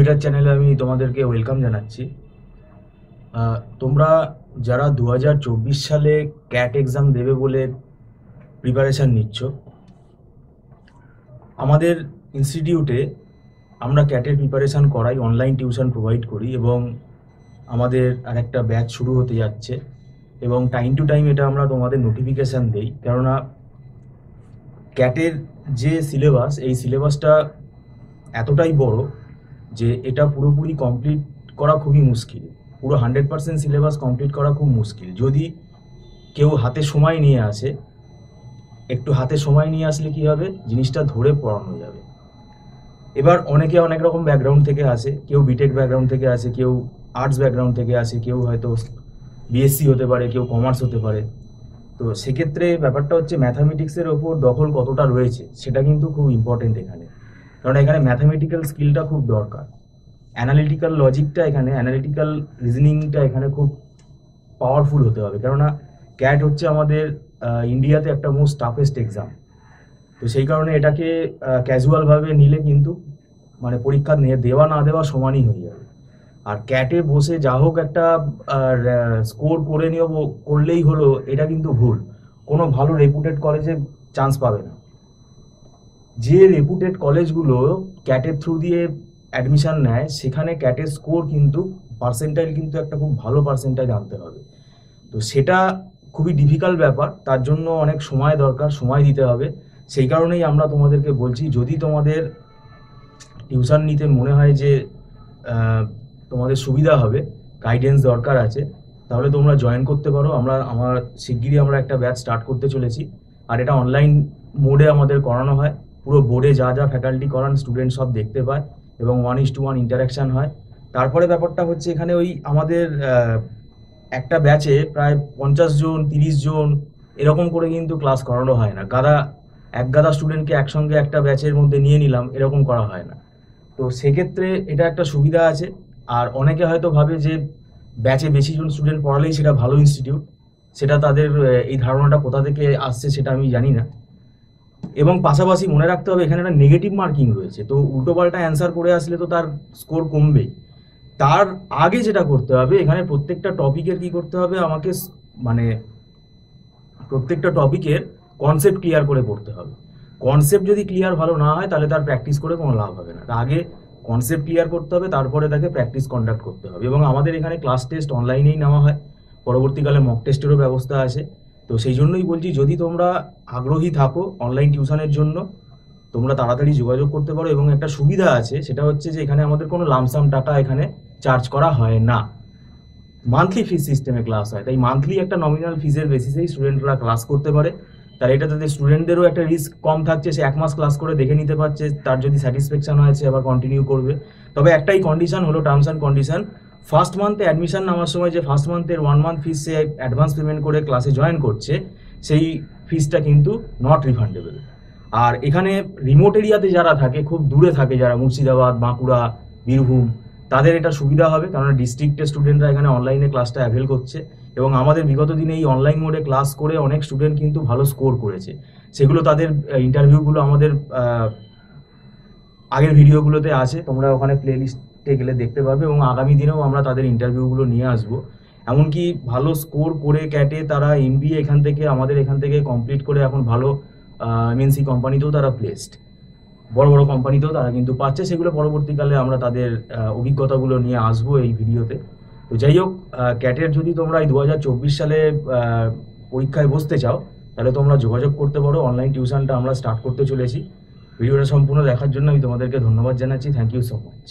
Educator চ্যানেলে আমি তোমাদেরকে ওয়েলকাম জানাচ্ছি। তোমরা যারা 2024 সালে ক্যাট এক্সাম দেবে বলে প্রিপারেশান নিচ্ছ, আমাদের ইনস্টিটিউটে আমরা ক্যাটের প্রিপারেশান করাই, অনলাইন টিউশন প্রোভাইড করি এবং আমাদের আরেকটা ব্যাচ শুরু হতে যাচ্ছে এবং টাইম টু টাইম এটা আমরা তোমাদের নোটিফিকেশান দেই। কেননা ক্যাটের যে সিলেবাস, এই সিলেবাসটা এতটাই বড় যে এটা পুরোপুরি কমপ্লিট করা খুবই মুশকিল। পুরো 100% সিলেবাস কমপ্লিট করা খুব মুশকিল। যদি কেউ হাতে সময় নিয়ে আসে, একটু হাতে সময় নিয়ে আসলে কি হবে, জিনিসটা ধরে পড়ানো যাবে। এবার অনেকে অনেক রকম ব্যাকগ্রাউন্ড থেকে আসে, কেউ বিটেক ব্যাকগ্রাউন্ড থেকে আসে, কেউ আর্টস ব্যাকগ্রাউন্ড থেকে আসে, কেউ হয়তো বিএসসি হতে পারে, কেউ কমার্স হতে পারে। তো সেক্ষেত্রে ব্যাপারটা হচ্ছে ম্যাথামেটিক্সের ওপর দখল কতটা রয়েছে সেটা কিন্তু খুব ইম্পর্টেন্ট এখানে। কারণ এখানে ম্যাথামেটিক্যাল স্কিলটা খুব দরকার, অ্যানালিটিক্যাল লজিকটা এখানে, অ্যানালিটিক্যাল রিজনিংটা এখানে খুব পাওয়ারফুল হতে হবে। কেননা ক্যাট হচ্ছে আমাদের ইন্ডিয়াতে একটা মোস্ট টাফেস্ট এক্সাম। তো সেই কারণে এটাকে ক্যাজুয়ালভাবে নিলে কিন্তু মানে পরীক্ষা দেওয়া না দেওয়া সমানই হয়ে যাবে। আর ক্যাটে বসে যা হোক একটা স্কোর করে করলেই হলো, এটা কিন্তু ভুল। কোনো ভালো রেপুটেড কলেজে চান্স পাবে না। যে রেপুটেড কলেজগুলো ক্যাটের থ্রু দিয়ে অ্যাডমিশন নেয়, সেখানে ক্যাটের স্কোর কিন্তু পার্সেন্টাইল কিন্তু একটা খুব ভালো পার্সেন্টাইল আনতে হবে। তো সেটা খুবই ডিফিকাল্ট ব্যাপার, তার জন্য অনেক সময় দরকার, সময় দিতে হবে। সেই কারণেই আমরা তোমাদেরকে বলছি, যদি তোমাদের টিউশন নিতে মনে হয় যে তোমাদের সুবিধা হবে, গাইডেন্স দরকার আছে, তাহলে তোমরা জয়েন করতে পারো। আমার শিগগিরই আমরা একটা ব্যাচ স্টার্ট করতে চলেছি। আর এটা অনলাইন মোডে আমাদের করানো হয়। পুরো বোর্ডে যা যা ফ্যাকাল্টি করান স্টুডেন্ট সব দেখতে পায় এবং 1:1 ইন্টারাকশান হয়। তারপরে ব্যাপারটা হচ্ছে এখানে ওই আমাদের একটা ব্যাচে প্রায় 50 জন 30 জন এরকম করে কিন্তু ক্লাস করানো হয় না। এক গাদা স্টুডেন্টকে একসঙ্গে একটা ব্যাচের মধ্যে নিয়ে নিলাম, এরকম করা হয় না। তো সেক্ষেত্রে এটা একটা সুবিধা আছে। আর অনেকে হয়তো ভাবে যে ব্যাচে বেশি জন স্টুডেন্ট পড়ালেই সেটা ভালো ইনস্টিটিউট। সেটা তাদের এই ধারণাটা কোথা থেকে আসছে সেটা আমি জানি না। এবং পাশাপাশি মনে রাখতে হবে এখানে একটা নেগেটিভ মার্কিং রয়েছে। তো উল্টোপাল্টা অ্যান্সার করে আসলে তো তার স্কোর কমবেই। তার আগে যেটা করতে হবে, এখানে প্রত্যেকটা টপিকের কি করতে হবে, আমাকে মানে প্রত্যেকটা টপিকের কনসেপ্ট ক্লিয়ার করে পড়তে হবে। কনসেপ্ট যদি ক্লিয়ার ভালো না হয়, তাহলে তার প্র্যাকটিস করে কোনো লাভ হবে না। তার আগে কনসেপ্ট ক্লিয়ার করতে হবে, তারপরে তাকে প্র্যাকটিস কন্ডাক্ট করতে হবে। এবং আমাদের এখানে ক্লাস টেস্ট অনলাইনেই নেওয়া হয়, পরবর্তীকালে মক টেস্টেরও ব্যবস্থা আছে। তো সেই জন্যই বলছি, যদি তোমরা আগ্রহী থাকো অনলাইন টিউশনের জন্য, তোমরা তাড়াতাড়ি যোগাযোগ করতে পারো। এবং একটা সুবিধা আছে, সেটা হচ্ছে যে এখানে আমাদের কোনো লামসাম টাকা এখানে চার্জ করা হয় না, মান্থলি ফিস সিস্টেমে ক্লাস হয়। তাই মান্থলি একটা নমিনাল ফিজের বেসিসেই স্টুডেন্টরা ক্লাস করতে পারে। তার এটা তাদের স্টুডেন্টদেরও একটা রিস্ক কম থাকছে, সে 1 মাস ক্লাস করে দেখে নিতে পারছে, তার যদি স্যাটিসফ্যাকশন হয়েছে আবার কন্টিনিউ করবে। তবে একটাই কন্ডিশন হলো, টার্মস অ্যান্ড কন্ডিশন, ফার্স্ট মান্থে অ্যাডমিশন নেওয়ার সময় যে ফার্স্ট মান্থের 1 মান্থ ফিস সে অ্যাডভান্স পেমেন্ট করে ক্লাসে জয়েন করছে, সেই ফিসটা কিন্তু নট রিফান্ডেবল। আর এখানে রিমোট এরিয়াতে যারা থাকে, খুব দূরে থাকে যারা, মুর্শিদাবাদ, বাঁকুড়া, বীরভূম, তাদের এটা সুবিধা হবে। কারণ ডিস্ট্রিক্টের স্টুডেন্টরা এখানে অনলাইনে ক্লাসটা অ্যাভেল করছে। এবং আমাদের বিগত দিনে এই অনলাইন মোডে ক্লাস করে অনেক স্টুডেন্ট কিন্তু ভালো স্কোর করেছে। সেগুলো তাদের ইন্টারভিউগুলো আমাদের আগের ভিডিওগুলোতে আছে, তোমরা ওখানে প্লে লিস্টে গেলে দেখতে পাবে। এবং আগামী দিনেও আমরা তাদের ইন্টারভিউগুলো নিয়ে আসবো। এমনকি ভালো স্কোর করে ক্যাটে তারা MBA আমাদের এখান থেকে কমপ্লিট করে এখন ভালো MNC কোম্পানিতেও তারা প্লেসড, বড় বড় কোম্পানিতেও তারা কিন্তু পাচ্ছে। সেগুলো পরবর্তীকালে আমরা তাদের অভিজ্ঞতাগুলো নিয়ে আসবো এই ভিডিওতে। তো যাই হোক, ক্যাটের যদি তোমরা এই 2024 সালে পরীক্ষায় বসতে চাও, তাহলে তোমরা যোগাযোগ করতে পারো। অনলাইন টিউশনটা আমরা স্টার্ট করতে চলেছি। ভিডিওটা সম্পূর্ণ দেখার জন্য আমি তোমাদেরকে ধন্যবাদ জানাচ্ছি। Thank you so much.